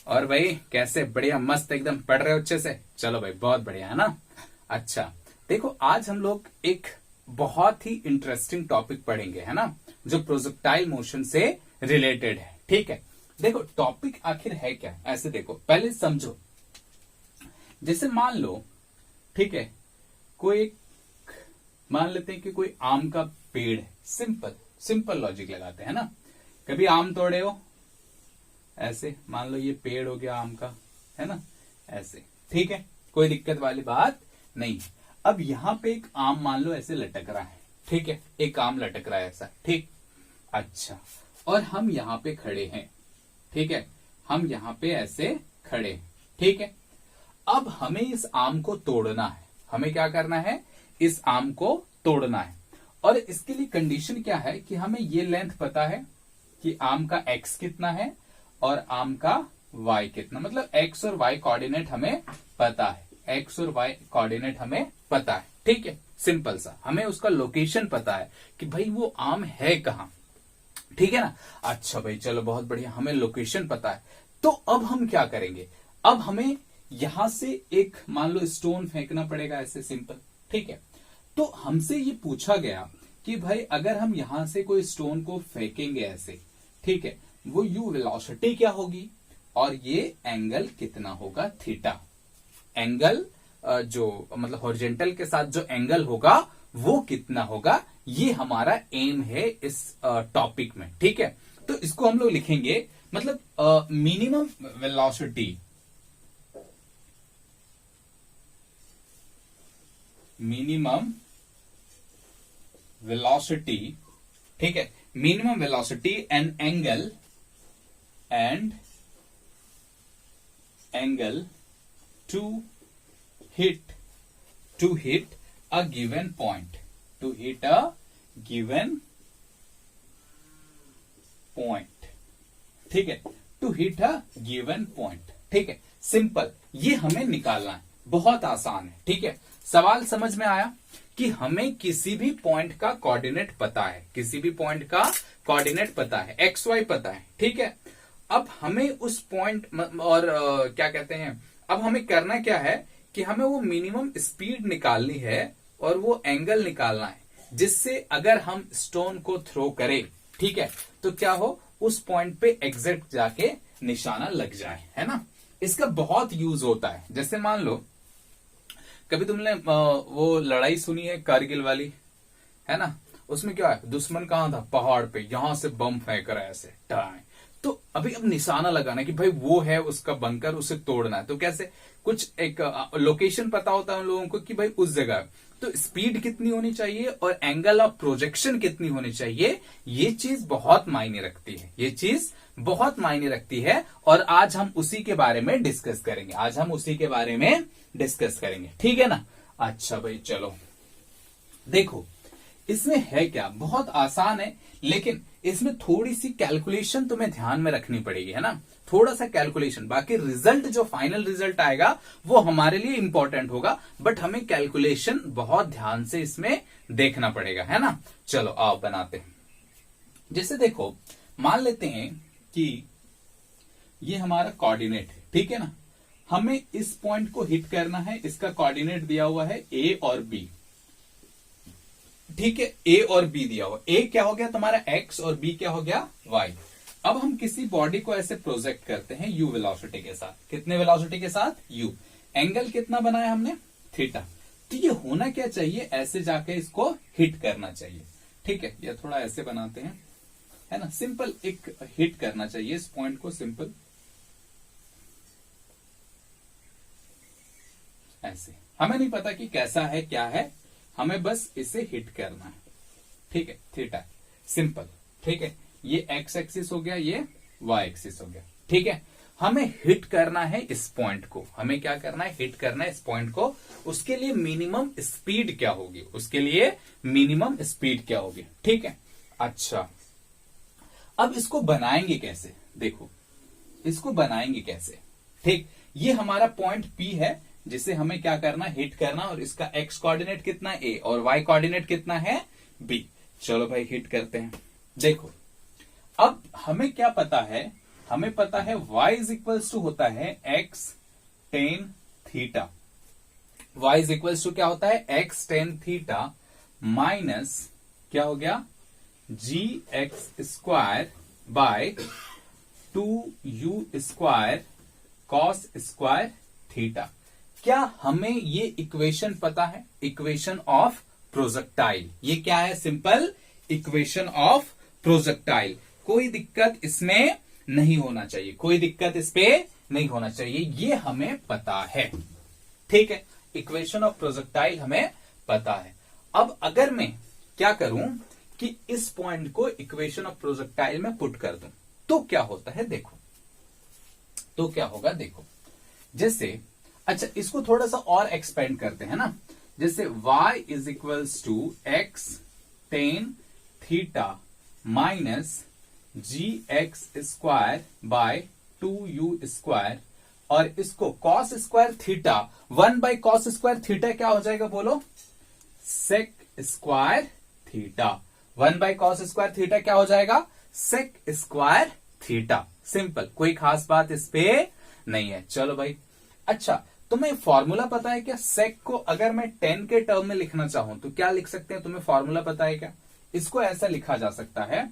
और भाई कैसे, बढ़िया मस्त एकदम पढ़ रहे हो अच्छे से? चलो भाई बहुत बढ़िया है ना। अच्छा देखो, आज हम लोग एक बहुत ही इंटरेस्टिंग टॉपिक पढ़ेंगे, है ना, जो प्रोजेक्टाइल मोशन से रिलेटेड है। ठीक है, देखो टॉपिक आखिर है क्या, ऐसे देखो पहले समझो। जैसे मान लो, ठीक है, कोई मान लेते हैं कि कोई आम का पेड़ है। सिंपल सिंपल लॉजिक लगाते हैं ना। कभी आम तोड़े हो? ऐसे मान लो ये पेड़ हो गया आम का, है ना, ऐसे। ठीक है, कोई दिक्कत वाली बात नहीं। अब यहां पे एक आम मान लो ऐसे लटक रहा है। ठीक है, एक आम लटक रहा है ऐसा। ठीक, अच्छा, और हम यहां पे खड़े हैं। ठीक है, हम यहां पे ऐसे खड़े हैं। ठीक है, अब हमें इस आम को तोड़ना है। हमें क्या करना है? इस आम को तोड़ना है। और इसके लिए कंडीशन क्या है कि हमें ये लेंथ पता है कि आम का एक्स कितना है और आम का वाई कितना, मतलब एक्स और वाई कोऑर्डिनेट हमें पता है। एक्स और वाई कोऑर्डिनेट हमें पता है। ठीक है, सिंपल सा, हमें उसका लोकेशन पता है कि भाई वो आम है कहां। ठीक है ना। अच्छा भाई चलो बहुत बढ़िया, हमें लोकेशन पता है। तो अब हम क्या करेंगे? अब हमें यहां से एक मान लो स्टोन फेंकना पड़ेगा ऐसे, सिंपल। ठीक है, तो हमसे ये पूछा गया कि भाई अगर हम यहां से कोई स्टोन को फेंकेंगे ऐसे, ठीक है, वो यू वेलोसिटी क्या होगी और ये एंगल कितना होगा, थीटा। एंगल जो मतलब हॉरिजॉन्टल के साथ जो एंगल होगा वो कितना होगा, ये हमारा एम है इस टॉपिक में। ठीक है, तो इसको हम लोग लिखेंगे, मतलब मिनिमम वेलोसिटी, मिनिमम वेलोसिटी, ठीक है, minimum velocity and angle to hit a given point, to hit a given point। ठीक है, to hit a given point। ठीक है, सिंपल, ये हमें निकालना है, बहुत आसान है। ठीक है, सवाल समझ में आया कि हमें किसी भी पॉइंट का कोऑर्डिनेट पता है, किसी भी पॉइंट का कोऑर्डिनेट पता है, एक्स वाई पता है। ठीक है, अब हमें उस पॉइंट और क्या कहते हैं, अब हमें करना क्या है कि हमें वो मिनिमम स्पीड निकालनी है और वो एंगल निकालना है जिससे अगर हम स्टोन को थ्रो करें, ठीक है, तो क्या हो, उस पॉइंट पे एग्जैक्ट जाके निशाना लग जाए, है ना। इसका बहुत यूज होता है। जैसे मान लो कभी तुमने वो लड़ाई सुनी है कारगिल वाली, है ना, उसमें क्या है, दुश्मन कहां था, पहाड़ पे, यहां से बम फेंक रहा है ऐसे टाइम। तो अभी अब निशाना लगाना है कि भाई वो है उसका बंकर, उसे तोड़ना है। तो कैसे, कुछ एक लोकेशन पता होता है उन लोगों को कि भाई उस जगह, तो स्पीड कितनी होनी चाहिए और एंगल ऑफ प्रोजेक्शन कितनी होनी चाहिए, ये चीज बहुत मायने रखती है, ये चीज बहुत मायने रखती है। और आज हम उसी के बारे में डिस्कस करेंगे, आज हम उसी के बारे में डिस्कस करेंगे। ठीक है ना। अच्छा भाई चलो देखो, इसमें है क्या, बहुत आसान है, लेकिन इसमें थोड़ी सी कैलकुलेशन तुम्हें ध्यान में रखनी पड़ेगी, है ना, थोड़ा सा कैलकुलेशन। बाकी रिजल्ट, जो फाइनल रिजल्ट आएगा वो हमारे लिए इंपॉर्टेंट होगा, बट हमें कैलकुलेशन बहुत ध्यान से इसमें देखना पड़ेगा, है ना। चलो आओ बनाते हैं। जैसे देखो, मान लेते हैं कि ये हमारा कोऑर्डिनेट है, ठीक है ना, हमें इस पॉइंट को हिट करना है, इसका कोऑर्डिनेट दिया हुआ है ए और बी। ठीक है, ए और बी दिया हुआ, ए क्या हो गया तुम्हारा एक्स और बी क्या हो गया वाई। अब हम किसी बॉडी को ऐसे प्रोजेक्ट करते हैं यू वेलोसिटी के साथ, कितने वेलोसिटी के साथ, यू। एंगल कितना बनाया हमने, थीटा। तो ये होना क्या चाहिए, ऐसे जाके इसको हिट करना चाहिए। ठीक है, ये थोड़ा ऐसे बनाते हैं, है ना, सिंपल एक हिट करना चाहिए इस पॉइंट को, सिंपल ऐसे। हमें नहीं पता कि कैसा है क्या है, हमें बस इसे हिट करना है। ठीक है, थीटा, सिंपल। ठीक है, ये एक्स एक्सिस हो गया, ये वाई एक्सिस हो गया। ठीक है, हमें हिट करना है इस पॉइंट को, हमें क्या करना है, हिट करना है इस पॉइंट को। उसके लिए मिनिमम स्पीड क्या होगी, उसके लिए मिनिमम स्पीड क्या होगी। ठीक है, अच्छा अब इसको बनाएंगे कैसे, देखो इसको बनाएंगे कैसे। ठीक, ये हमारा पॉइंट पी है जिसे हमें क्या करना, हिट करना, और इसका एक्स कोऑर्डिनेट कितना है ए और वाई कोऑर्डिनेट कितना है बी। चलो भाई हिट करते हैं। देखो अब हमें क्या पता है हमें पता है y इज इक्वल्स टू होता है x tan theta. y is equals to क्या होता है x टेन थीटा माइनस क्या हो गया g x square by 2u square cos square theta. क्या हमें ये इक्वेशन पता है? Equation of projectile. ये क्या है? Simple equation of projectile. कोई दिक्कत इसमें नहीं होना चाहिए, कोई दिक्कत इस पे नहीं होना चाहिए, ये हमें पता है। ठीक है, इक्वेशन ऑफ प्रोजेक्टाइल हमें पता है। अब अगर मैं क्या करूं कि इस पॉइंट को इक्वेशन ऑफ प्रोजेक्टाइल में पुट कर दूं तो क्या होता है, देखो तो क्या होगा, देखो जैसे, अच्छा इसको थोड़ा सा और एक्सपेंड करते हैं ना, जैसे y is equals to x tan theta minus g x square by 2u square, और इसको cos square theta 1 by cos square theta क्या हो जाएगा बोलो, sec square theta. 1 by cos square theta क्या हो जाएगा, सेक स्क्वायर थीटा। सिंपल, कोई खास बात इस पे नहीं है। चलो भाई, अच्छा तुम्हें फॉर्मूला पता है क्या? सेक को अगर मैं 10 के टर्म में लिखना चाहूं तो क्या लिख सकते हैं? तुम्हें फॉर्मूला पता है क्या? इसको ऐसा लिखा जा सकता है,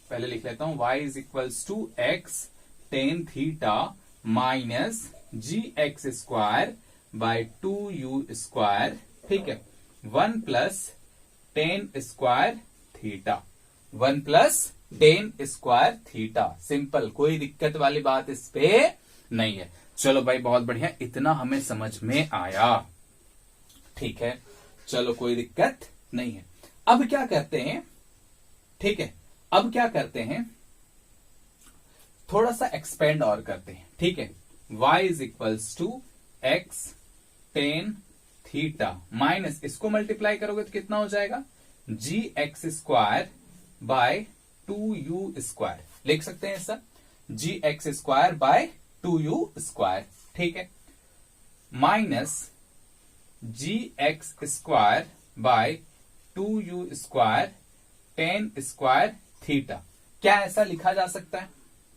पहले लिख लेता हूं, y is equals to x tan theta minus g x square by 2u square, ठीक है, 1 plus 10 square theta, 1 plus 10 square theta. Simple, कोई दिक्कत वाली बात इस पे नहीं है। चलो भाई बहुत बढ़िया, इतना हमें समझ में आया। ठीक है, चलो कोई दिक्कत नहीं है। अब क्या करते हैं, ठीक है, अब क्या करते हैं, थोड़ा सा एक्सपेंड और करते हैं। ठीक है, y is equals to x tan theta minus, इसको मल्टीप्लाई करोगे तो कितना हो जाएगा, g x square by 2u square. लिख सकते हैं ऐसा, g x square by 2u square, ठीक है, minus g x square by 2u square 10 square theta. क्या ऐसा लिखा जा सकता है?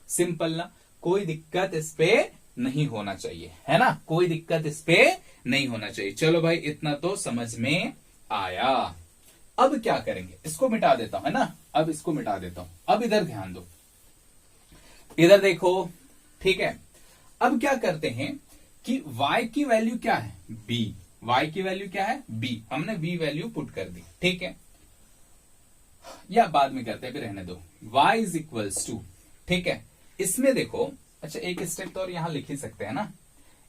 सिंपल ना, कोई दिक्कत इस पे नहीं होना चाहिए, है ना, कोई दिक्कत इस पे नहीं होना चाहिए। चलो भाई इतना तो समझ में आया। अब क्या करेंगे, इसको मिटा देता हूं, है ना, अब इसको मिटा देता हूं। अब इधर ध्यान दो, इधर देखो, ठीक है। अब क्या करते हैं कि y की वैल्यू क्या है, b, y की वैल्यू क्या है, b, हमने b वैल्यू पुट कर दी, ठीक है, या बाद में करते हैं, अभी रहने दो। y इज इक्वल्स टू, ठीक है, इसमें देखो, अच्छा एक स्टेप तो और यहां लिख ही सकते हैं ना,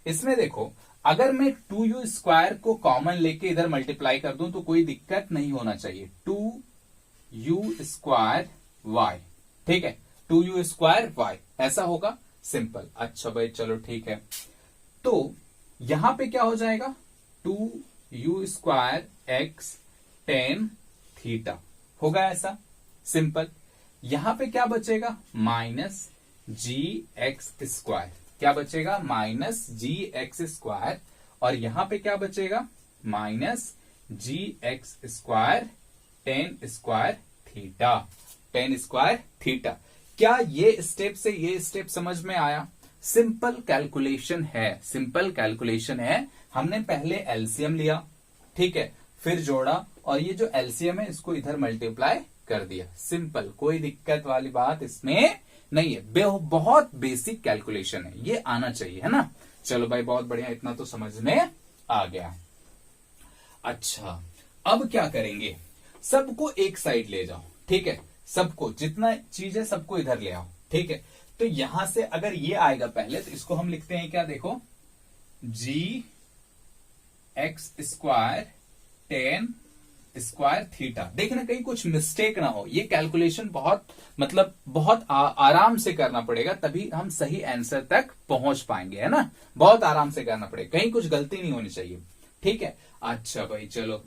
इसमें देखो अगर मैं 2u स्क्वायर को कॉमन लेके इधर मल्टीप्लाई कर दूं तो कोई दिक्कत नहीं होना चाहिए, 2u स्क्वायर y, ठीक है, 2u स्क्वायर y ऐसा होगा, सिंपल। अच्छा भाई चलो ठीक है, तो यहां पे क्या हो जाएगा, 2u square x tan theta होगा, ऐसा सिंपल। यहां पे क्या बचेगा, माइनस जी एक्स स्क्वायर, क्या बचेगा, माइनस जी एक्स स्क्वायर, और यहां पे क्या बचेगा, minus g x square 10 square theta, 10 square theta. क्या ये स्टेप से ये स्टेप समझ में आया? सिंपल कैलकुलेशन है, सिंपल कैलकुलेशन है। हमने पहले एलसीएम लिया, ठीक है, फिर जोड़ा, और ये जो एलसीएम है इसको इधर मल्टीप्लाई कर दिया। सिंपल, कोई दिक्कत वाली बात इसमें नहीं है, बहुत बेसिक कैलकुलेशन है, ये आना चाहिए, है ना। चलो भाई बहुत बढ़िया, इतना तो समझ में आ गया। अच्छा अब क्या करेंगे, सबको एक साइड ले जाओ, ठीक है, सबको जितना चीज है सबको इधर ले आओ, ठीक है। तो यहां से अगर ये आएगा पहले तो इसको हम लिखते हैं क्या, देखो, जी एक्स स्क्वायर 10 स्क्वायर थीटा। देखना कहीं कुछ मिस्टेक ना हो, ये कैलकुलेशन बहुत मतलब बहुत आराम से करना पड़ेगा, तभी हम सही आंसर तक पहुंच पाएंगे, है ना, बहुत आराम से करना पड़ेगा, कहीं कुछ गलती नहीं होनी चाहिए, ठीक है। अच्छा भाई चलो,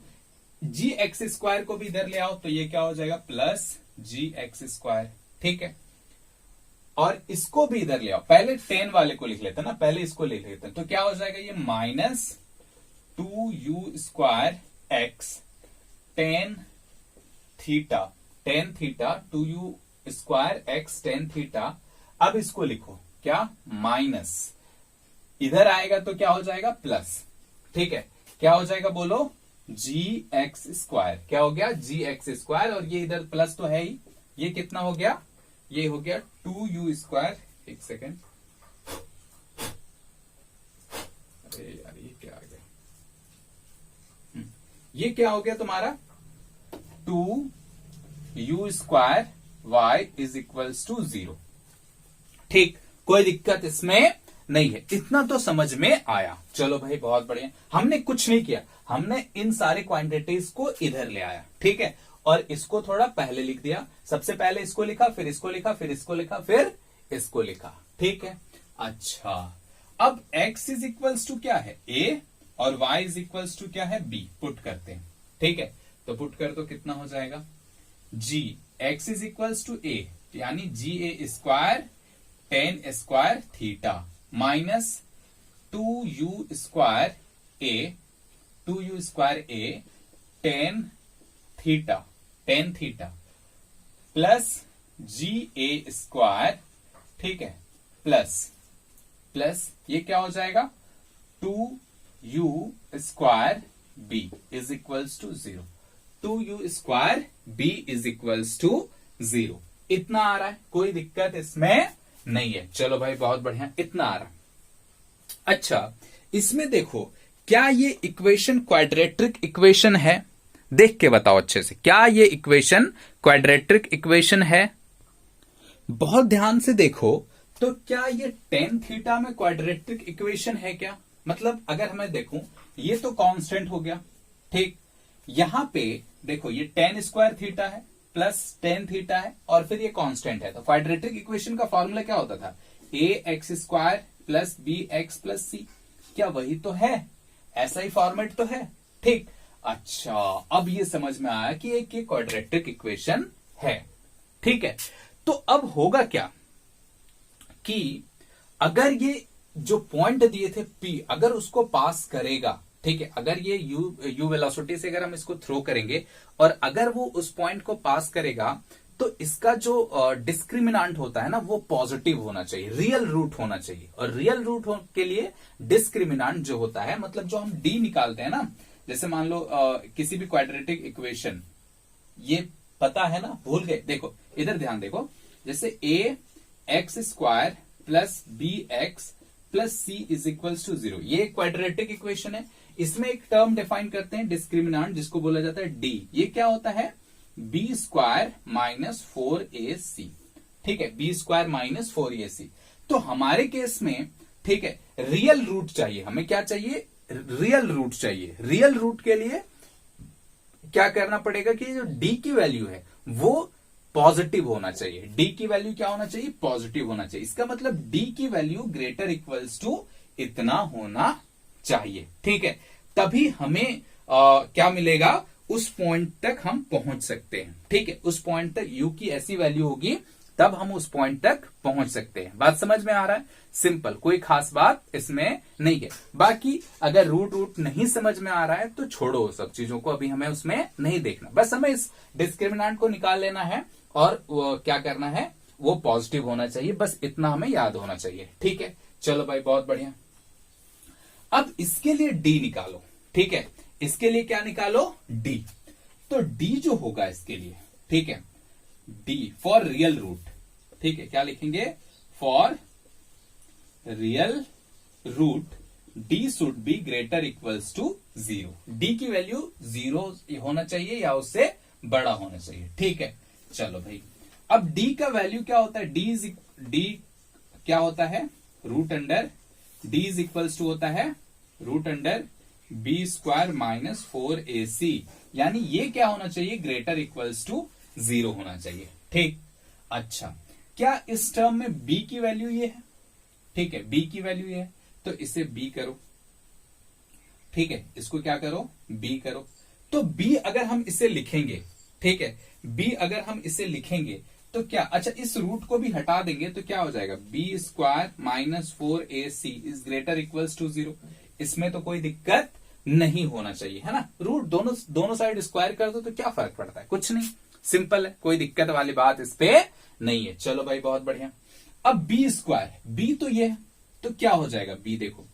जी एक्स स्क्वायर को भी इधर ले आओ तो ये क्या हो जाएगा, प्लस जी एक्स स्क्वायर, ठीक है, और इसको भी इधर ले आओ, पहले 10 वाले को लिख लेते हैं ना, पहले इसको लिख लेते हैं, तो क्या हो जाएगा, ये minus 2u square x 10 theta 2u square x 10 theta अब इसको लिखो क्या, माइनस, इधर आएगा तो क्या हो जाएगा, प्लस। ठीक है, क्या हो जाएगा बोलो, जी एक्स स्क्वायर। क्या हो गया, जी एक्स स्क्वायर, और ये इधर प्लस तो है ही, ये कितना हो गया, ये हो गया 2u स्क्वायर। एक सेकेंड, अरे यार ये क्या आ गया, ये क्या हो गया तुम्हारा 2u square y is equals to 0। ठीक, कोई दिक्कत इसमें नहीं है, इतना तो समझ में आया। चलो भाई बहुत बढ़िया, हमने कुछ नहीं किया, हमने इन सारे क्वांटिटीज को इधर ले आया। ठीक है, और इसको थोड़ा पहले लिख दिया, सबसे पहले इसको लिखा, फिर इसको लिखा, फिर इसको लिखा, फिर इसको लिखा। ठीक है, अच्छा, अब x इज इक्वल्स टू क्या है, a, और y इज इक्वल्स टू क्या है, b। पुट करते हैं। ठीक है, तो पुट कर दो, कितना हो जाएगा, g x is equals to a, यानी g a square tan square theta minus 2u square a, 2u square a tan theta plus g a square. ठीक है, प्लस ये क्या हो जाएगा, 2u square b is equals to 0। 2u square b is equals to 0। इतना आ रहा है, कोई दिक्कत इसमें नहीं है। चलो भाई बहुत बढ़िया, इतना आ रहा है। अच्छा, इसमें देखो, क्या ये इक्वेशन क्वाड्रेटिक इक्वेशन है, देख के बताओ अच्छे से, क्या ये इक्वेशन क्वाड्रेटिक इक्वेशन है? बहुत ध्यान से देखो, तो क्या ये टेन थीटा में क्वाड्रेटिक इक्वेशन है क्या? मतलब अगर हमें देखूं, ये तो कांस्टेंट हो गया। ठीक, यहां पे देखो, ये टेन स्क्वायर थीटा है प्लस टेन थीटा है, और फिर ये कांस्टेंट है। तो क्वाड्रेटिक इक्वेशन का फॉर्मूला क्या होता था, a x square plus b x plus c. क्या वही तो है? ऐसा ही फॉर्मेट तो है। ठीक, अच्छा, अब ये समझ में आया कि एक ये क्वाड्रेटिक इक्वेशन है। ठीक है, तो अब होगा क्या कि अगर ये जो पॉइंट दिए थे P, अगर उसको पास करेगा, ठीक है, अगर ये u वेलोसिटी से अगर हम इसको थ्रो करेंगे और अगर वो उस पॉइंट को पास करेगा, तो इसका जो डिस्क्रिमिनांट होता है ना, वो पॉजिटिव होना चाहिए, रियल रूट होना चाहिए। और रियल रूट के लिए डिस्क्रिमिनांट जो होता है, मतलब जो हम d निकालते हैं ना, जैसे मान लो किसी भी क्वाड्रेटिक इक्वेशन, ये पता है ना, भूल गए? देखो इधर ध्यान देखो, जैसे a x square plus b x plus c is equals to 0, ये क्वाड्रेटिक इक्वेशन है। इसमें एक टर्म डिफाइन करते हैं डिस्क्रिमिनांट, जिसको बोला जाता है d। ये क्या होता है, बी स्क्वायर माइनस 4ac। ठीक है, बी स्क्वायर माइनस 4ac। तो हमारे केस में, ठीक है, रियल रूट चाहिए हमें। क्या चाहिए, रियल रूट चाहिए। रियल रूट के लिए क्या करना पड़ेगा कि जो d की वैल्यू है वो पॉजिटिव होना चाहिए। d की वैल्यू क्या होना चाहिए, पॉजिटिव होना चाहिए। इसका मतलब d की वैल्यू ग्रेटर इक्वल्स टू इतना होना चाहिए। ठीक है, तभी हमें क्या मिलेगा, उस पॉइंट तक हम पहुंच सकते हैं। ठीक है, उस पॉइंट तक u की ऐसी वैल्यू होगी, तब हम उस पॉइंट तक पहुंच सकते हैं। बात समझ में आ रहा है? सिंपल, कोई खास बात इसमें नहीं है। बाकी अगर रूट नहीं समझ में आ रहा है तो छोड़ो सब चीजों को, अभी हमें उसमें नहीं देखना। बस हमें इस डिस्क्रिमिनेंट को निकाल लेना है, और क्या करना है, वो पॉजिटिव होना चाहिए। बस इतना हमें याद होना चाहिए। ठीक है, चलो भाई बहुत बढ़िया। अब इसके लिए d निकालो। ठीक है, इसके लिए क्या निकालो, d। तो d जो होगा इसके लिए, ठीक है, d फॉर रियल रूट। ठीक है, क्या लिखेंगे, for real root d should be greater equals to 0। d की वैल्यू 0 होना चाहिए या उससे बड़ा होना चाहिए। ठीक है, चलो भाई, अब d का वैल्यू क्या होता है, d क्या होता है, root under d is equals to होता है root under b square minus 4ac, यानी ये क्या होना चाहिए, ग्रेटर इक्वल्स टू 0 होना चाहिए। ठीक, अच्छा, क्या इस टर्म में b की वैल्यू ये है? ठीक है, b की वैल्यू ये है, तो इसे b करो। ठीक है, इसको क्या करो, b करो। तो b अगर हम इसे लिखेंगे, ठीक है, b अगर हम इसे लिखेंगे तो क्या, अच्छा, इस रूट को भी हटा देंगे तो क्या हो जाएगा, b square minus 4ac is greater equals to 0। इसमें तो कोई दिक्कत नहीं होना चाहिए, है ना। रूट दोनों साइड स्क्वायर कर दो तो क्या फर्क पड़ता है, कुछ नहीं, सिंपल है, कोई दिक्कत वाली बात इस पे नहीं है। चलो भाई बहुत बढ़िया। अब बी स्क्वायर, बी तो ये है, तो क्या हो जाएगा बी, देखो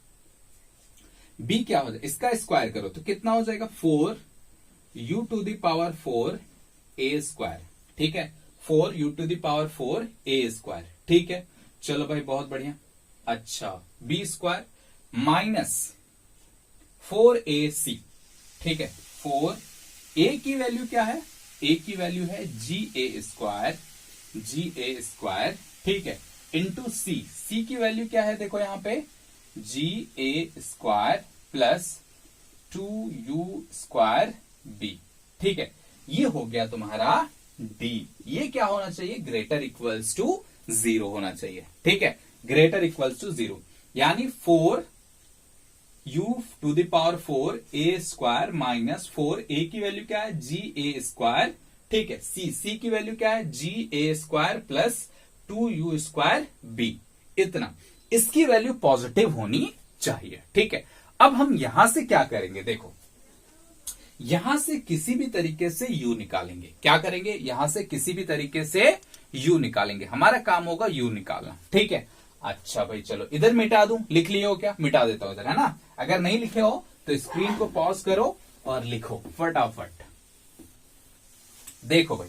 बी क्या हो जाएगा, इसका स्क्वायर करो तो कितना हो जाएगा 4u⁴ a स्क्वायर, ठीक है, 4u⁴ a स्क्वायर, ठीक है। चलो भाई बहुत बढ़िया। अच्छा बी स्क्वायर माइनस 4ac, ठीक है, 4a की वैल्यू क्या है, a की वैल्यू है ga स्क्वायर, ठीक है, इंटू c की वैल्यू क्या है, देखो यहां पे ga square plus 2u² b, ठीक है। ये हो गया तुम्हारा d, ये क्या होना चाहिए, ग्रेटर इक्वल्स टू 0 होना चाहिए, ठीक है, ग्रेटर इक्वल्स टू 0, यानी 4u⁴ a square minus 4a की वैल्यू क्या है ga स्क्वायर, ठीक है, c की वैल्यू क्या है ga square plus 2u² b, इतना, इसकी वैल्यू पॉजिटिव होनी चाहिए, ठीक है। अब हम यहां से क्या करेंगे, देखो यहां से किसी भी तरीके से u निकालेंगे, क्या करेंगे, यहां से किसी भी तरीके से u निकालेंगे, हमारा काम होगा u निकालना, ठीक है। अच्छा भाई चलो इधर मिटा दूं, लिख लिए हो क्या, मिटा देता हूं इधर, है ना, अगर नहीं लिखे हो तो स्क्रीन को पॉज करो और लिखो फटाफट। देखो भाई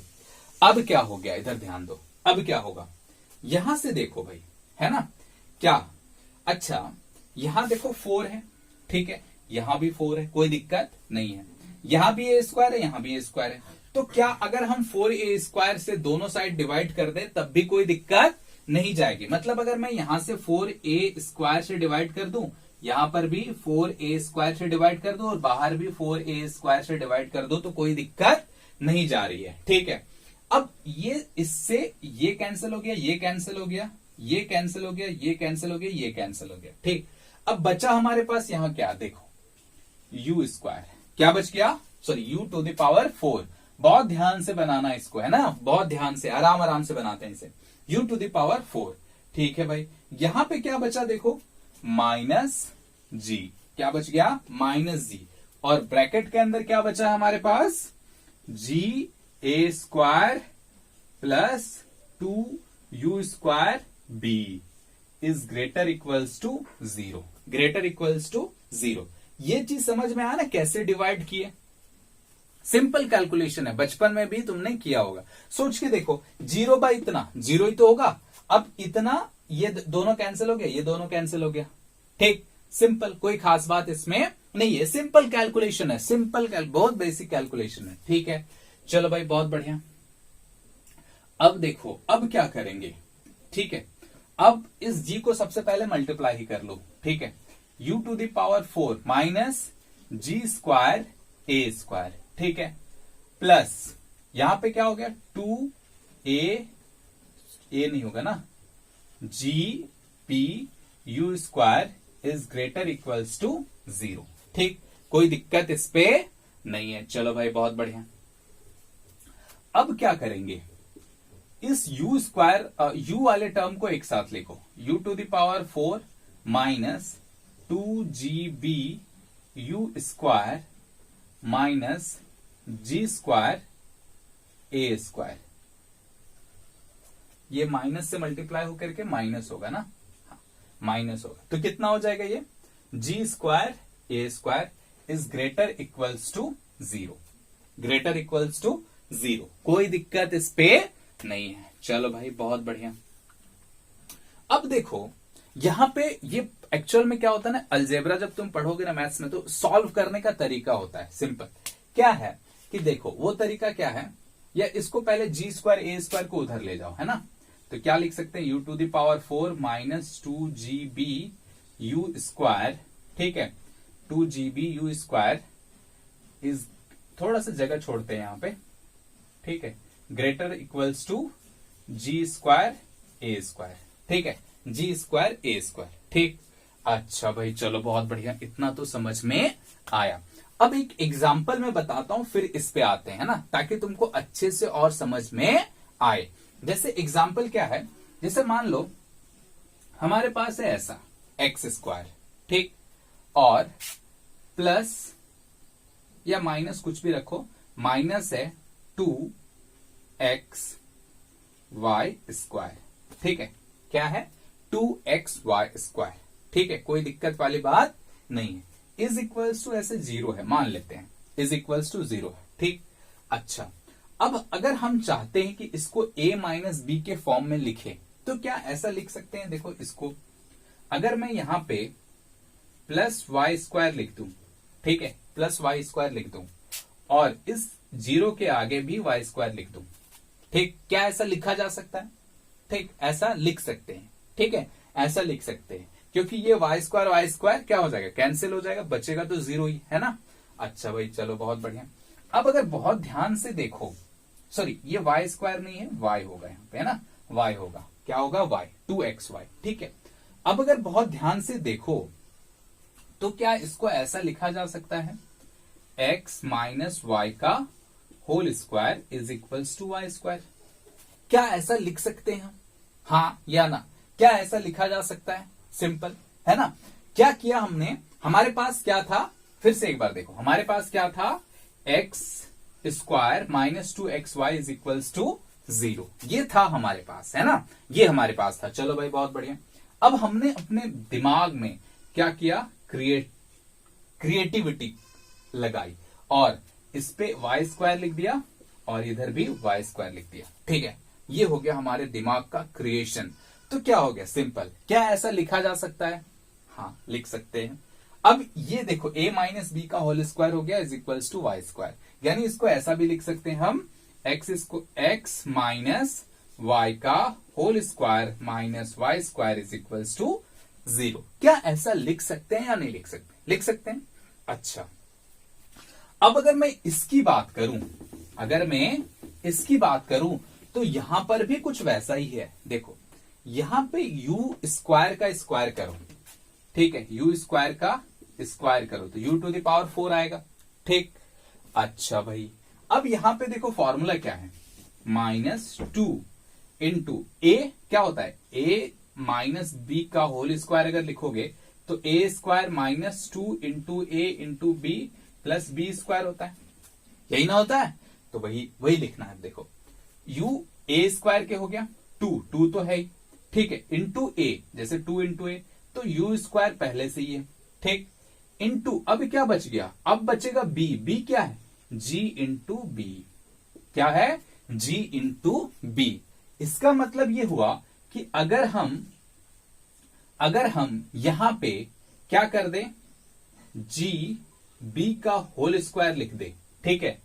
अब क्या हो गया, इधर ध्यान दो, अब क्या होगा, यहां से देखो भाई, है ना क्या, अच्छा यहां देखो 4 है, ठीक है, यहां भी 4 है, कोई दिक्कत नहीं है, यहां भी a स्क्वायर है, यहां भी a स्क्वायर है, तो क्या अगर हम 4a स्क्वायर से दोनों साइड डिवाइड कर दें तब भी कोई दिक्कत नहीं जाएगी, मतलब अगर मैं यहां से 4a स्क्वायर से डिवाइड कर दूं, यहां पर भी 4a स्क्वायर से डिवाइड कर दूं और बाहर भी 4a स्क्वायर से डिवाइड कर दो तो कोई दिक्कत नहीं जा रही है, ठीक है। अब ये इससे ये कैंसिल हो गया, ये कैंसिल हो गया, ये कैंसिल हो गया, ये कैंसिल हो गया, ये कैंसिल हो गया, ठीक। अब बचा हमारे पास यहां क्या, देखो u स्क्वायर, क्या बच गया, सॉरी u⁴, बहुत ध्यान से बनाना इसको, है ना, बहुत ध्यान से, आराम आराम से बनाते हैं इसे, u⁴, ठीक है भाई। यहां पे क्या बचा देखो, माइनस जी, क्या बच गया, माइनस जी, और ब्रैकेट के अंदर क्या बचा हमारे पास, ga square plus 2u² b is greater equals to 0, greater equals to 0। ये चीज समझ में आया ना, कैसे डिवाइड किए, सिंपल कैलकुलेशन है, बचपन में भी तुमने किया होगा, सोच के देखो, 0 बाई इतना 0 ही तो होगा, अब इतना ये दोनों कैंसिल हो गया, ये दोनों कैंसिल हो गया, ठीक, सिंपल, कोई खास बात इसमें नहीं है, सिंपल कैलकुलेशन है, बहुत बेसिक कैलकुलेशन है, ठीक है। चलो भाई बहुत बढ़िया। अब देखो अब क्या करेंगे, ठीक है, अब इस g को सबसे पहले मल्टीप्लाई ही कर लो, ठीक है, u⁴ minus g square a square, ठीक है, प्लस यहां पे क्या हो गया 2a नहीं होगा ना, g⁴ is greater equals to 0, ठीक, कोई दिक्कत इस पे नहीं है। चलो भाई बहुत बढ़िया। अब क्या करेंगे, इस u वाले टर्म को एक साथ लिखो, u⁴ minus 2gb u² minus g² a square, ये माइनस से मल्टीप्लाई होकर के माइनस होगा ना, माइनस होगा तो कितना हो जाएगा, ये g² a square is greater equals to 0, greater equals to 0, कोई दिक्कत इस पे नहीं है। चलो भाई बहुत बढ़िया। अब देखो यहां पे ये एक्चुअल में क्या होता है ना, अलजेब्रा जब तुम पढ़ोगे ना मैथ्स में तो सॉल्व करने का तरीका होता है, सिंपल क्या है कि देखो वो तरीका क्या है, या इसको पहले g² a स्क्वायर को उधर ले जाओ, है ना, तो क्या लिख सकते हैं u⁴ माइनस 2gb u², ठीक है, 2gb u² इज, थोड़ा सा जगह छोड़ते हैं यहां पे, ठीक है, greater equals to g² a square, ठीक है, g² a स्क्वायर, ठीक। अच्छा भाई चलो बहुत बढ़िया, इतना तो समझ में आया। अब एक एग्जाम्पल में बताता हूं, फिर इस पे आते हैं ना, ताकि तुमको अच्छे से और समझ में आए। जैसे एग्जाम्पल क्या है, जैसे मान लो हमारे पास है ऐसा x², ठीक, और प्लस या माइनस कुछ भी रखो, माइनस है 2xy², ठीक है, क्या है 2xy²। ठीक है, कोई दिक्कत वाली बात नहीं है। इज इक्वल्स टू ऐसे 0 है, मान लेते हैं इज इक्वल्स टू 0 है। ठीक, अच्छा अब अगर हम चाहते हैं कि इसको a माइनस बी के फॉर्म में लिखें तो क्या ऐसा लिख सकते हैं? देखो इसको अगर मैं यहां पे +y² लिख दूं, ठीक है, +y² लिख दूं और इस 0 के आगे भी y² लिख दूं, ठीक, क्या ऐसा लिखा जा सकता है? ठीक, ऐसा लिख सकते हैं। ठीक है, ऐसा लिख सकते हैं क्योंकि ये y² क्या हो जाएगा, कैंसिल हो जाएगा, बचेगा तो 0 ही है ना। अच्छा भाई चलो बहुत बढ़िया। अब अगर बहुत ध्यान से देखो, सॉरी ये y² नहीं है, y होगा यहाँ पे, है ना, y होगा, क्या होगा y 2xy। ठीक है, अब अगर बहुत ध्यान से देखो तो क्या इसको ऐसा लिखा जा सकता है x माइनस वाई का whole square is equals to y²। क्या ऐसा लिख सकते हैं हम? हाँ या ना, क्या ऐसा लिखा जा सकता है? सिंपल है ना। क्या किया हमने, हमारे पास क्या था, फिर से एक बार देखो, हमारे पास क्या था x² minus 2xy is equals to 0, ये था हमारे पास, है ना, ये हमारे पास था। चलो भाई बहुत बढ़िया। अब हमने अपने दिमाग में क्या किया, क्रिएटिविटी लगाई और इस पे y² लिख दिया और इधर भी y² लिख दिया। ठीक है, ये हो गया हमारे दिमाग का क्रिएशन। तो क्या हो गया, सिंपल। क्या ऐसा लिखा जा सकता है? हाँ लिख सकते हैं। अब ये देखो a माइनस बी का होल स्क्वायर हो गया इज इक्वल्स टू y², यानी इसको ऐसा भी लिख सकते हैं हम x माइनस y का whole square minus y² is equals to 0। क्या ऐसा लिख सकते हैं या नहीं लिख सकते? लिख सकते हैं। अच्छा अब अगर मैं इसकी बात करूं, अगर मैं इसकी बात करूं तो यहां पर भी कुछ वैसा ही है। देखो यहां पे u² का स्क्वायर करो, ठीक है, u² का स्क्वायर करो तो u⁴ आएगा। ठीक, अच्छा भाई अब यहां पे देखो फॉर्मूला क्या है, -2 इंटू ए क्या होता है, a माइनस बी का होल स्क्वायर अगर लिखोगे तो a² माइनस 2 इंटू ए इंटू बी प्लस b² होता है, यही ना होता है। तो वही लिखना है। देखो a² के हो गया 2 तो है ही, ठीक है, इंटू ए, जैसे 2 इंटू ए तो u² पहले से ही है। ठीक, इंटू अब क्या बच गया, अब बचेगा b क्या है, g इंटू बी, क्या है, g इंटू बी। इसका मतलब ये हुआ कि अगर हम यहां पे क्या कर दें, g b का होल स्क्वायर लिख दे, ठीक है,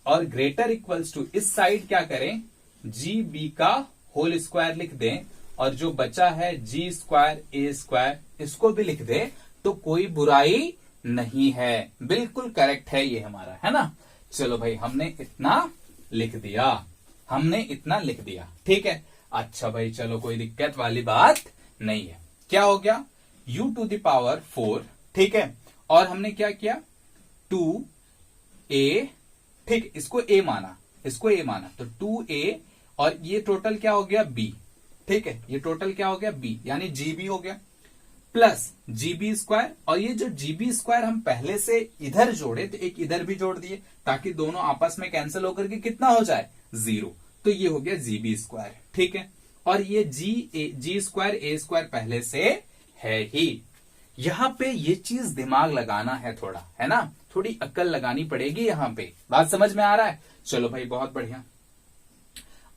और ग्रेटर इक्वल्स टू इस साइड क्या करें, g b का होल स्क्वायर लिख दें और जो बचा है g² a² इसको भी लिख दे तो कोई बुराई नहीं है, बिल्कुल करेक्ट है ये हमारा, है ना। चलो भाई हमने इतना लिख दिया, ठीक है। अच्छा भाई चलो कोई दिक्कत वाली बात नहीं है। क्या हो गया, u⁴, ठीक है, और हमने क्या किया 2a, ठीक, इसको a माना तो 2a और ये टोटल क्या हो गया b, ठीक है, ये टोटल क्या हो गया b, यानी gb हो गया प्लस gb² और ये जो gb² हम पहले से इधर जोड़े तो एक इधर भी जोड़ दिए ताकि दोनों आपस में कैंसिल होकर के कितना हो जाए 0, तो ये हो गया gb², ठीक है, और ये g² a² पहले से है ही। यहां पे ये चीज दिमाग लगाना है थोड़ा, है ना, थोड़ी अक्ल लगानी पड़ेगी यहां पे। बात समझ में आ रहा है? चलो भाई बहुत बढ़िया।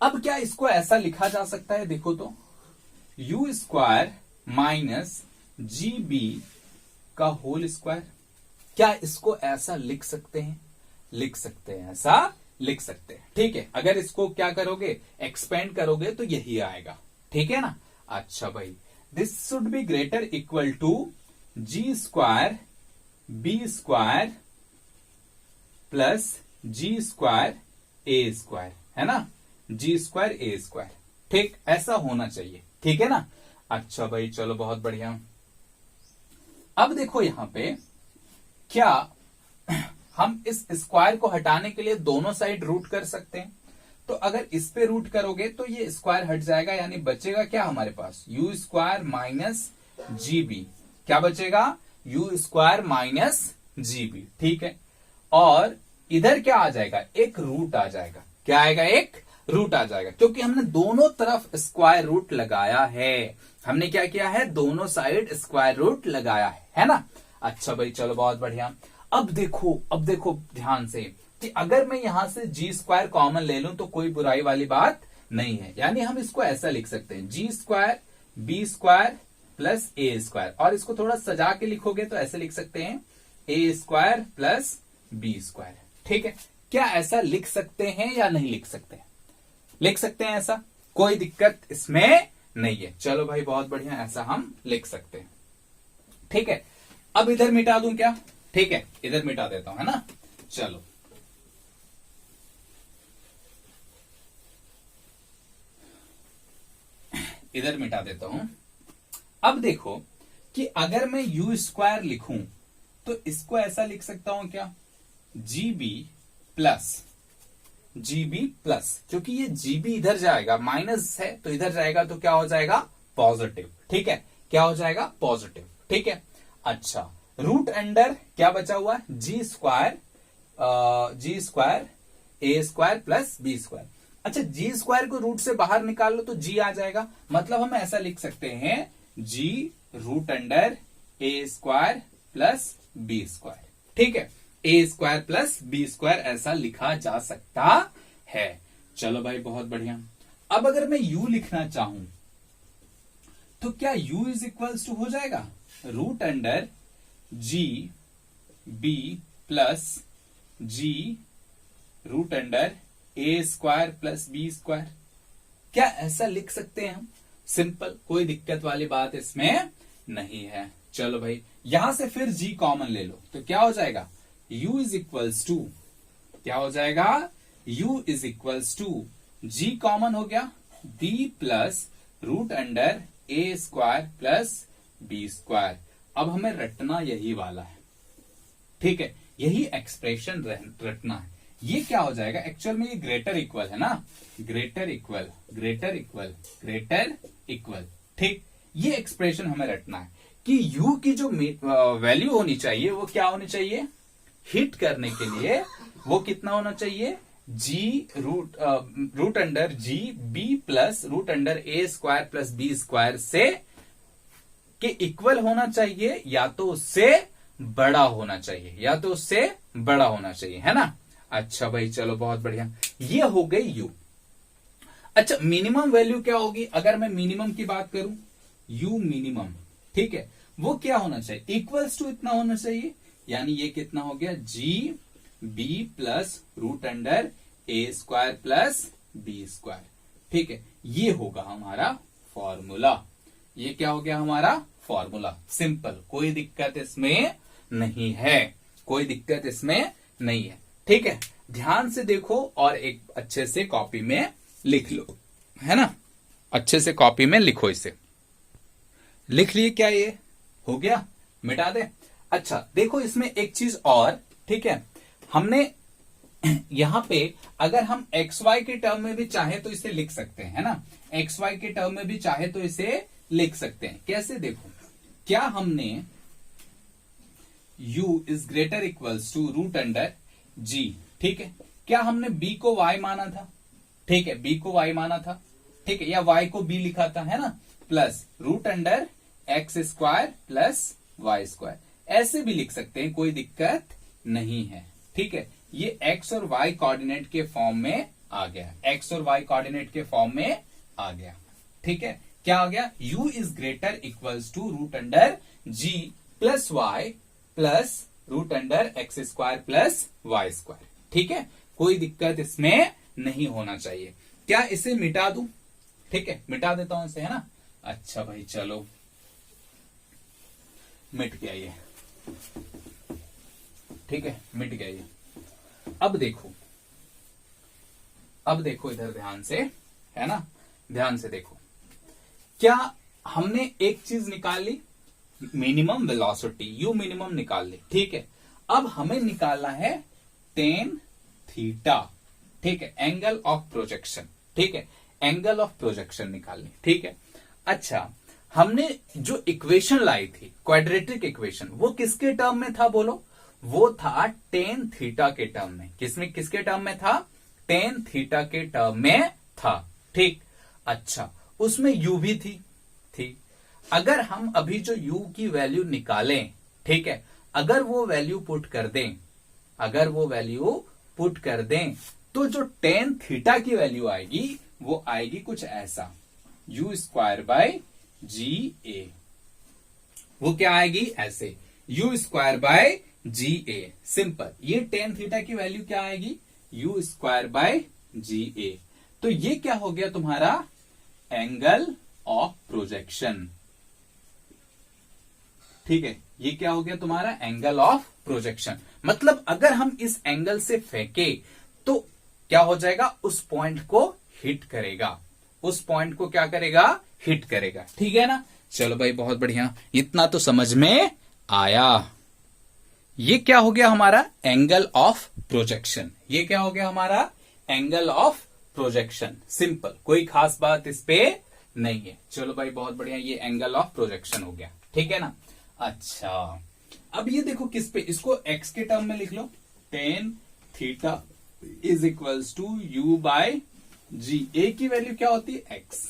अब क्या इसको ऐसा लिखा जा सकता है, देखो तो u² माइनस gb का होल स्क्वायर, क्या इसको ऐसा लिख सकते हैं? लिख सकते हैं, ऐसा लिख सकते हैं, ठीक है। अगर इसको क्या करोगे, एक्सपेंड करोगे तो यही आएगा, ठीक है ना। अच्छा भाई this should be greater equal to g² b² plus g² a², है ना, g² a², ठीक, ऐसा होना चाहिए, ठीक है ना। अच्छा भाई चलो बहुत बढ़िया। अब देखो यहां पे क्या हम इस स्क्वायर को हटाने के लिए दोनों साइड रूट कर सकते हैं, तो अगर इस पे रूट करोगे तो ये स्क्वायर हट जाएगा, यानी बचेगा क्या हमारे पास u² माइनस gb, क्या बचेगा, u² माइनस gb, ठीक है, और इधर क्या आ जाएगा, एक रूट आ जाएगा, क्या आएगा, एक रूट आ जाएगा, क्योंकि हमने दोनों तरफ स्क्वायर रूट लगाया है। हमने क्या किया है, दोनों साइड स्क्वायर रूट लगाया है ना। अच्छा भाई चलो बहुत बढ़िया। अब देखो ध्यान से कि अगर मैं यहां से जी स्क्वायर कॉमन ले लूं तो कोई बुराई वाली बात नहीं है, यानी हम इसको ऐसा लिख सकते हैं जी स्क्वायर बी स्क्वायर प्लस ए स्क्वायर, और इसको थोड़ा सजा के लिखोगे तो ऐसे लिख सकते हैं ए स्क्वायर प्लस बी स्क्वायर। ठीक है, क्या ऐसा लिख सकते हैं या नहीं लिख सकते? लिख सकते हैं ऐसा, कोई दिक्कत इसमें नहीं है। चलो भाई बहुत बढ़िया, ऐसा हम लिख सकते हैं। ठीक है, अब इधर मिटा दूं क्या? ठीक है, इधर मिटा देता हूं, है ना। चलो इधर मिटा देता हूं। अब देखो कि अगर मैं यू स्क्वायर लिखूं तो इसको ऐसा लिख सकता हूं क्या, जीबी प्लस, क्योंकि ये जीबी इधर जाएगा, माइनस है तो इधर जाएगा तो क्या हो जाएगा, पॉजिटिव। ठीक है, क्या हो जाएगा, पॉजिटिव। ठीक है, अच्छा रूट अंडर क्या बचा हुआ, जी स्क्वायर ए स्क्वायर प्लस बी स्क्वायर। अच्छा जी स्क्वायर को रूट से बाहर निकाल लो तो जी आ जाएगा, मतलब हम ऐसा लिख सकते हैं जी root under a square plus b square. ठीक है, ए स्क्वायर प्लस बी स्क्वायर ऐसा लिखा जा सकता है। चलो भाई बहुत बढ़िया। अब अगर मैं u लिखना चाहूं तो क्या u इज इक्वल्स टू हो जाएगा root under g b plus g root under a square plus b square. क्या ऐसा लिख सकते हैं हम? सिंपल, कोई दिक्कत वाली बात इसमें नहीं है। चलो भाई यहां से फिर जी कॉमन ले लो तो क्या हो जाएगा, u इज इक्वल्स टू, क्या हो जाएगा, u is equals to g common हो गया b plus root under a square plus b square. अब हमें रटना यही वाला है। ठीक है, यही एक्सप्रेशन रटना है। ये क्या हो जाएगा, एक्चुअल में ये ग्रेटर इक्वल है ना, ग्रेटर इक्वल। ठीक, ये एक्सप्रेशन हमें रटना है कि u की जो वैल्यू होनी चाहिए वो क्या होनी चाहिए, हिट करने के लिए वो कितना होना चाहिए, g root under g b plus root under a square plus b square से के इक्वल होना चाहिए, या तो उससे बड़ा होना चाहिए, है ना। अच्छा भाई चलो बहुत बढ़िया, ये हो गई u। अच्छा मिनिमम वैल्यू क्या होगी, अगर मैं मिनिमम की बात करूं, u मिनिमम, ठीक है, वो क्या होना चाहिए, इक्वल्स टू इतना होना चाहिए, यानी ये कितना हो गया, g b plus root under a square plus b square. ठीक है, ये होगा हमारा फॉर्मूला। ये क्या हो गया हमारा फॉर्मूला, सिंपल, कोई दिक्कत इसमें नहीं है, ठीक है, ध्यान से देखो और एक अच्छे से कॉपी में लिख लो, है ना, अच्छे से कॉपी में लिखो इसे। लिख लिए क्या, ये हो गया, मिटा दे। अच्छा देखो इसमें एक चीज और, ठीक है, हमने यहां पे अगर हम xy के टर्म में भी चाहे तो इसे लिख सकते हैं, है ना, xy के टर्म में भी चाहे तो इसे लिख सकते हैं। कैसे, देखो, क्या हमने u is greater equals to root under g, ठीक है, क्या हमने b को y माना था, ठीक है, b को y माना था, ठीक है, या y को b लिखा था, है ना, plus root under x square plus y square, ऐसे भी लिख सकते हैं, कोई दिक्कत नहीं है। ठीक है, ये x और y कोऑर्डिनेट के फॉर्म में आ गया, ठीक है, क्या आ गया, u is greater equals to root under g plus y plus root under x square plus y square. ठीक है, कोई दिक्कत इसमें नहीं होना चाहिए। क्या इसे मिटा दूं, ठीक है, मिटा देता हूं इसे, है ना। अच्छा भाई चलो, मिट गया ये, ठीक है, मिट गया ये। अब देखो इधर ध्यान से, है ना, ध्यान से देखो, क्या हमने एक चीज निकाल ली, मिनिमम वेलोसिटी, यू मिनिमम निकाल ली, ठीक है। अब हमें निकालना है टेन थीटा, ठीक है, एंगल ऑफ प्रोजेक्शन, ठीक है, एंगल ऑफ प्रोजेक्शन निकालनी, ठीक है। अच्छा, हमने जो इक्वेशन लाई थी, क्वाड्रेटिक इक्वेशन, वो किसके टर्म में था बोलो, वो था टेन थीटा के टर्म में। किसके टर्म में था, टेन थीटा के टर्म में था। ठीक, अच्छा उसमें u भी थी। ठीक, अगर हम अभी जो u की वैल्यू निकालें, ठीक है, अगर वो वैल्यू पुट कर दें, अगर वो वैल्यू पुट कर दें तो जो टेन थीटा की वैल्यू आएगी वो आएगी कुछ ऐसा, u square by g a. वो क्या आएगी ऐसे, u square by g a. Simple, ये टेन थीटा की वैल्यू क्या आएगी, u square by g a. तो ये क्या हो गया तुम्हारा एंगल ऑफ प्रोजेक्शन। ठीक है, ये क्या हो गया तुम्हारा एंगल ऑफ प्रोजेक्शन। मतलब अगर हम इस एंगल से फेंके तो क्या हो जाएगा, उस पॉइंट को हिट करेगा, उस पॉइंट को क्या करेगा, हिट करेगा। ठीक है ना, चलो भाई बहुत बढ़िया, इतना तो समझ में आया। ये क्या हो गया हमारा एंगल ऑफ प्रोजेक्शन, ये क्या हो गया हमारा एंगल ऑफ प्रोजेक्शन। सिंपल, कोई खास बात इस पे नहीं है। चलो भाई बहुत बढ़िया, ये एंगल ऑफ प्रोजेक्शन हो गया। ठीक है ना, अच्छा अब ये देखो किस पे, इसको x के टर्म में लिख लो, tan theta is equals to u by g. A की वैल्यू क्या होती है x,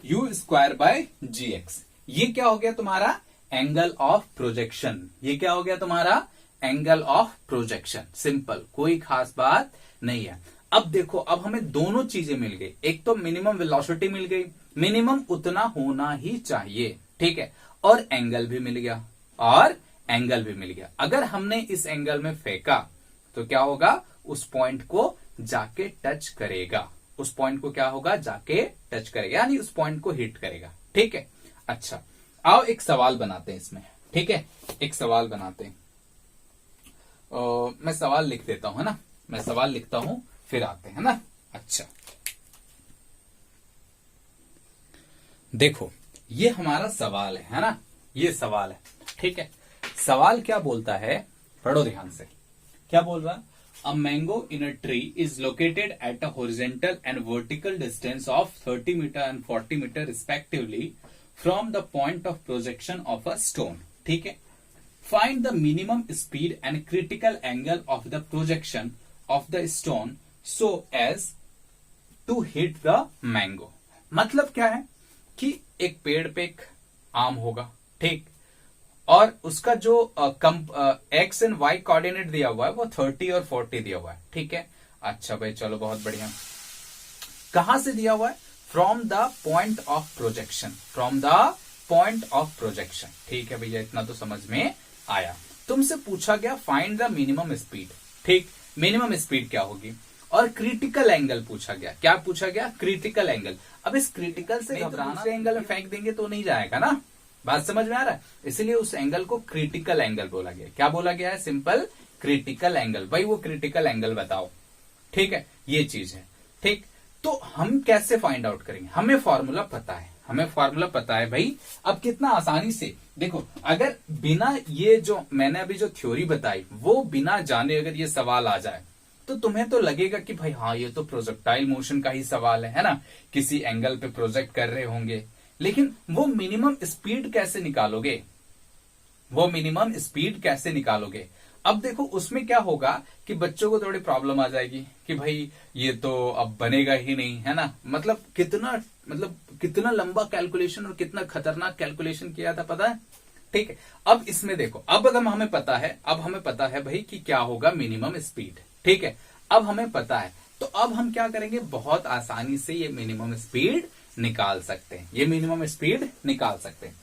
u square by g x. ये क्या हो गया तुम्हारा एंगल ऑफ प्रोजेक्शन, ये क्या हो गया तुम्हारा एंगल ऑफ प्रोजेक्शन। सिंपल, कोई खास बात नहीं है। अब देखो, अब हमें दोनों चीजें मिल गई, एक तो मिनिमम वेलोसिटी मिल गई, मिनिमम उतना होना ही चाहिए। ठीक है, और एंगल भी मिल गया, और एंगल भी मिल गया। अगर हमने इस एंगल में फेंका तो क्या होगा, उस पॉइंट को जाके टच करेगा, उस पॉइंट को क्या होगा, जाके टच करेगा, यानी उस पॉइंट को हिट करेगा। ठीक है, अच्छा आओ एक सवाल बनाते हैं इसमें। ठीक है, एक सवाल बनाते हैं। मैं सवाल लिख देता हूं, है ना, मैं सवाल लिखता हूं फिर आते हैं ना। अच्छा देखो, ये हमारा सवाल है ना, ये सवाल है। ठीक है, सवाल क्या बोलता है, पढ़ो ध्यान से, क्या बोल रहा है, a mango in a tree is located at a horizontal and vertical distance of 30 metre and 40 metre respectively from the point of projection of a stone. ठीक है, find the minimum speed and critical angle of the projection of the stone so as to hit the mango. मतलब क्या है कि एक पेड़ पे एक आम होगा, ठीक, और उसका जो एक्स एंड वाई कोऑर्डिनेट दिया हुआ है वो 30 और 40 दिया हुआ है। ठीक है, अच्छा भाई चलो बहुत बढ़िया। कहां से दिया हुआ है, from the point of projection, from the point of projection. ठीक है भैया, इतना तो समझ में आया। तुमसे पूछा गया फाइंड द मिनिमम स्पीड। ठीक, मिनिमम स्पीड क्या होगी, और क्रिटिकल एंगल पूछा गया। क्या पूछा गया, क्रिटिकल एंगल। अब इस क्रिटिकल से घबराना, दूसरे एंगल में फेंक देंगे तो नहीं जाएगा ना, बात समझ में आ रहा है, इसलिए उस एंगल को क्रिटिकल एंगल बोला गया। क्या बोला गया है, सिंपल क्रिटिकल एंगल। भाई वो क्रिटिकल एंगल बताओ। ठीक है, ये चीज है। ठीक, तो हम कैसे फाइंड आउट करेंगे, हमें फॉर्मूला पता है, हमें फॉर्मूला पता है भाई। अब कितना आसानी से देखो, अगर बिना ये जो मैंने अभी जो थ्योरी बताई वो बिना जाने अगर ये सवाल आ जाए तो तुम्हें तो लगेगा कि भाई हाँ ये तो प्रोजेक्टाइल मोशन का ही सवाल है ना, किसी एंगल पे प्रोजेक्ट कर रहे होंगे। लेकिन वो मिनिमम स्पीड कैसे निकालोगे, वो मिनिमम स्पीड कैसे निकालोगे। अब देखो उसमें क्या होगा कि बच्चों को थोड़ी प्रॉब्लम आ जाएगी कि भाई ये तो अब बनेगा ही नहीं, है ना, मतलब कितना लंबा कैलकुलेशन और कितना खतरनाक कैलकुलेशन किया था पता है। ठीक है, अब इसमें देखो, अब अगर हमें पता है, अब हमें पता है भाई कि क्या होगा मिनिमम स्पीड। ठीक है, अब हमें पता है, तो अब हम क्या करेंगे, बहुत आसानी से ये मिनिमम स्पीड निकाल सकते हैं, ये मिनिमम स्पीड निकाल सकते हैं।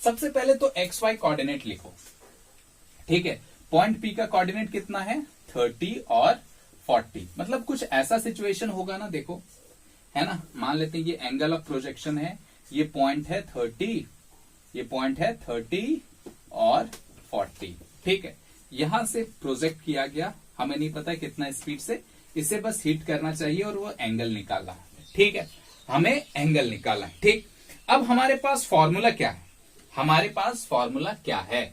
सबसे पहले तो एक्स वाई कोऑर्डिनेट लिखो। ठीक है, पॉइंट पी का कोऑर्डिनेट कितना है, 30 और 40। मतलब कुछ ऐसा सिचुएशन होगा ना, देखो है ना, मान लेते हैं ये एंगल ऑफ प्रोजेक्शन है, ये पॉइंट है 30, ये पॉइंट है 30 और 40। ठीक है, यहां से प्रोजेक्ट किया गया, हमें नहीं पता कितना स्पीड से, इसे बस हिट करना चाहिए और वो एंगल निकालना है। ठीक है, हमें एंगल निकालना है। ठीक, अब हमारे पास फॉर्मूला क्या है, हमारे पास फॉर्मूला क्या है।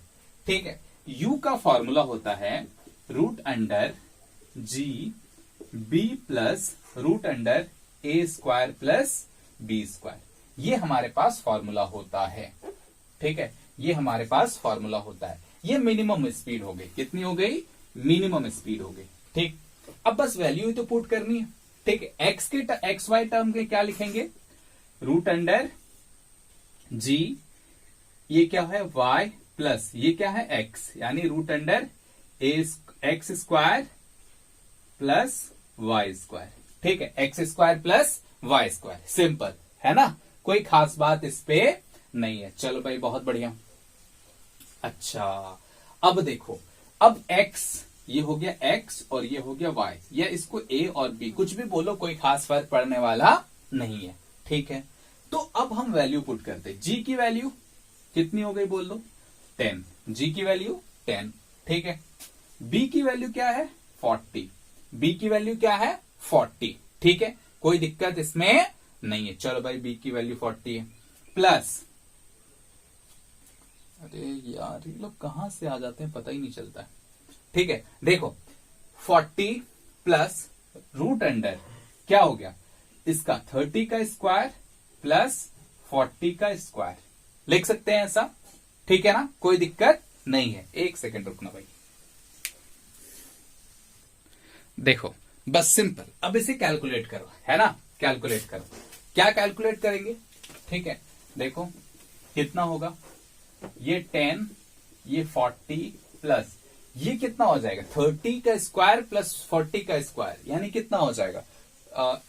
ठीक है, u का फॉर्मूला होता है root under g b plus root under a square plus b square, ये हमारे पास फॉर्मूला होता है। ठीक है, ये हमारे पास फॉर्मूला होता है। ये मिनिमम स्पीड हो गई, कितनी हो गई, मिनिमम स्पीड हो गई। ठीक, अब बस वैल्यू ही तो पुट करनी है। ठीक है, एक्स के एक्स वाई टर्म के क्या लिखेंगे, रूट अंडर जी, ये क्या है y प्लस ये क्या है x, यानी root under x square plus y square. ठीक है, x square plus y square, simple है ना, कोई खास बात इस पे नहीं है। चलो भाई बहुत बढ़िया। अच्छा अब देखो, अब x ये हो गया x और ये हो गया y, या इसको a और b कुछ भी बोलो, कोई खास फर्क पड़ने वाला नहीं है। ठीक है, तो अब हम वैल्यू पुट करते, g की वैल्यू कितनी हो गई बोल दो, 10, g की वैल्यू 10। ठीक है, b की वैल्यू क्या है 40, b की वैल्यू क्या है 40। ठीक है, कोई दिक्कत इसमें नहीं है। चलो भाई b की वैल्यू 40 है, प्लस, अरे यार ये लोग कहां से आ जाते हैं पता ही नहीं चलता है। ठीक है, देखो 40 प्लस रूट अंडर क्या हो गया इसका 30 का स्क्वायर प्लस 40 का स्क्वायर, लिख सकते हैं ऐसा। ठीक है ना, कोई दिक्कत नहीं है। एक सेकंड रुकना भाई, देखो बस सिंपल, अब इसे कैलकुलेट करो, है ना, कैलकुलेट करो। क्या कैलकुलेट करेंगे, ठीक है, देखो कितना होगा, ये 10, ये 40 प्लस ये कितना हो जाएगा 30 का स्क्वायर प्लस 40 का स्क्वायर, यानी कितना हो जाएगा,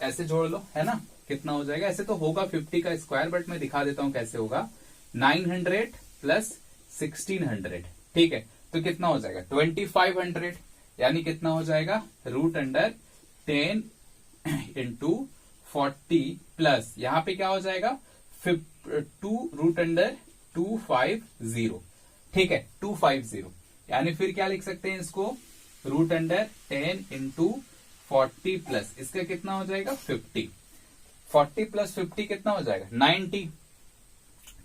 ऐसे जोड़ लो, है ना, कितना हो जाएगा, ऐसे तो होगा 50 का स्क्वायर, बट मैं दिखा देता हूं कैसे होगा, 900 प्लस 1600। ठीक है, तो कितना हो जाएगा 2500, यानी कितना हो जाएगा रूट अंडर 10 इंटू 40 प्लस यहां पे क्या हो जाएगा 2 रूट अंडर 250। ठीक है, 250, यानी फिर क्या लिख सकते हैं इसको, रूट अंडर 10 इंटू 40 प्लस इसका कितना हो जाएगा 50, 40 प्लस 50 कितना हो जाएगा 90।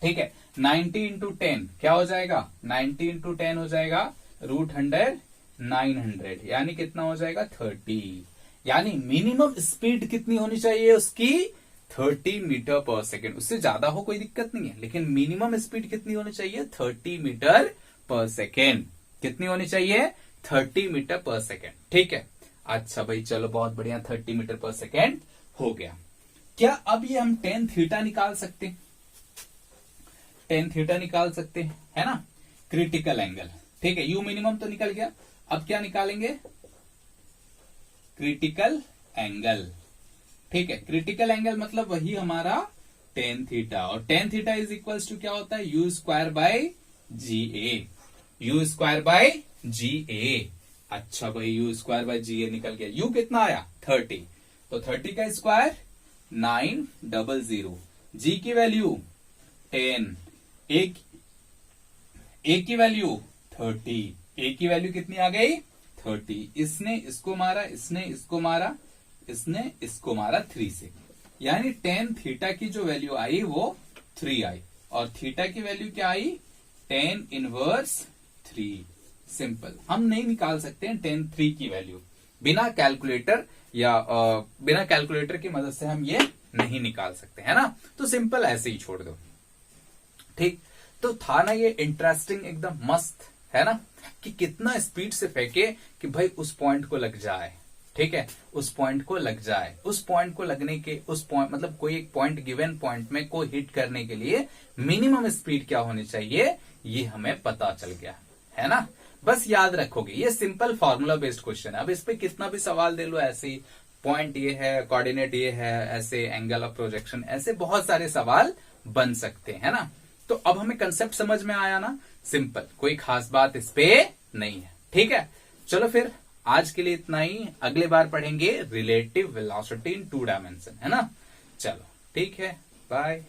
ठीक है, 90 इंटू 10 क्या हो जाएगा, 90 इंटू 10 हो जाएगा रूट अंडर 900, यानी कितना हो जाएगा 30। यानी मिनिमम स्पीड कितनी होनी चाहिए उसकी 30 मीटर पर सेकेंड, उससे ज्यादा हो कोई दिक्कत नहीं है, लेकिन मिनिमम स्पीड कितनी होनी चाहिए 30 मीटर पर सेकेंड। कितनी होनी चाहिए 30 मीटर पर सेकेंड। ठीक है, अच्छा भाई चलो बहुत बढ़िया, 30 मीटर पर सेकेंड हो गया। क्या अब ये हम टेन थीटा निकाल सकते हैं, टेन थीटा निकाल सकते हैं, है ना, क्रिटिकल एंगल। ठीक है, यू मिनिमम तो निकल गया, अब क्या निकालेंगे क्रिटिकल एंगल। ठीक है, क्रिटिकल एंगल मतलब वही हमारा टेन थीटा, और tan theta is equals to क्या होता है u square by g a, u square by g a. अच्छा भाई u square by g a निकल गया, यू कितना आया 30, तो 30 का स्क्वायर 900, जी की वैल्यू 10, ए की वैल्यू 30, ए की वैल्यू कितनी आ गई 30, इसने इसको मारा, इसने इसको मारा, इसने इसको मारा 3 से, यानी टेन थीटा की जो वैल्यू आई वो 3 आई, और थीटा की वैल्यू क्या आई 10 इनवर्स 3। सिंपल, हम नहीं निकाल सकते हैं 10 की वैल्यू बिना कैलकुलेटर, या बिना कैलकुलेटर की मदद से हम ये नहीं निकाल सकते, है ना, तो सिंपल ऐसे ही छोड़ दो। ठीक, तो था ना ये इंटरेस्टिंग, एकदम मस्त, है ना, कि कितना स्पीड से फेंके कि भाई उस पॉइंट को लग जाए। ठीक है, उस पॉइंट को लग जाए, उस पॉइंट को लगने के, उस पॉइंट मतलब कोई एक पॉइंट, गिवन पॉइंट में को हिट करने के लिए मिनिमम स्पीड क्या होनी चाहिए ये हमें पता चल गया, है ना। बस याद रखोगे, ये सिंपल फॉर्मूला बेस्ड क्वेश्चन है। अब इस पे कितना भी सवाल दे लो, ऐसे पॉइंट ये है, कोऑर्डिनेट ये है, ऐसे एंगल ऑफ प्रोजेक्शन, ऐसे बहुत सारे सवाल बन सकते हैं, है ना। तो अब हमें कंसेप्ट समझ में आया ना, सिंपल, कोई खास बात इस पे नहीं है। ठीक है, चलो फिर आज के लिए इतना ही, अगले बार पढ़ेंगे रिलेटिव वेलोसिटी इन 2 डायमेंशन, है ना। चलो ठीक है, बाय।